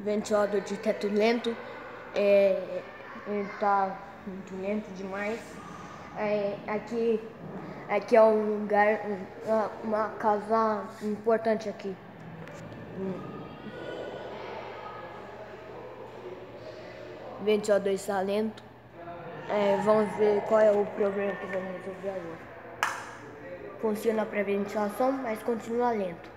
ventilador de teto lento, ele tá muito lento demais. Aqui é um lugar, uma casa importante aqui. Ventilador está lento. Vamos ver qual é o problema que vamos resolver agora. Funciona para ventilação, mas continua lento.